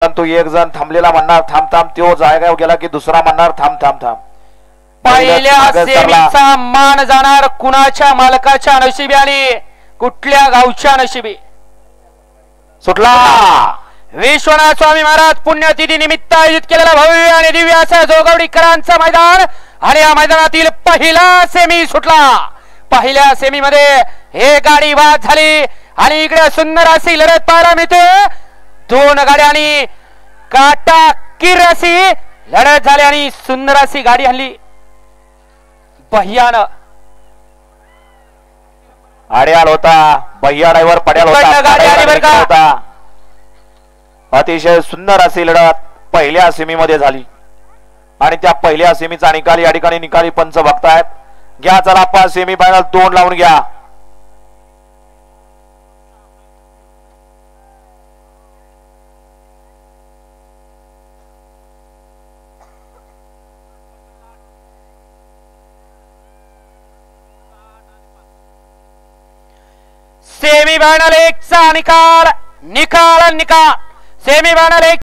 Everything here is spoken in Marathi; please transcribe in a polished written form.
परंतु एक जण थांबलेला म्हणणार थांब थांब, तो जागा गेला की दुसरा म्हणणार थांब थांब थांब. पहिल्या सेमीचा मान जाणार कुणाच्या मालकाच्या नशिबी आणि कुठल्या गावच्या नशिबी. सुटला विश्वनाथ स्वामी महाराज पुण्यतिथी निमित्त आयोजित केलेला भव्य आणि दिव्य असा जोगवडीकरांचा मैदान आणि या मैदानातील पहिला सेमी सुटला. पहिल्या सेमी मध्ये हे गाडी बाद झाली आणि इकडे सुंदर अशी लढत पाहायला मिळते. दोन गाड्या आणि काटा किर अशी लढत झाली आणि सुंदर अशी गाडी हल्ली. भैयानं आड्याल होता, भैया ड्रायव्हर पड्याल होता. अतिशय सुंदर अशी लढत पहिल्या सेमीमध्ये झाली आणि त्या पहिल्या सेमीचा निकाल या ठिकाणी निकाली पंच बघतायत. घ्या चला पाच सेमी फायनल 2 लावून घ्या. सेमी फायनल 1 चा निकाल निकाल निकाल सेमी फायनल 1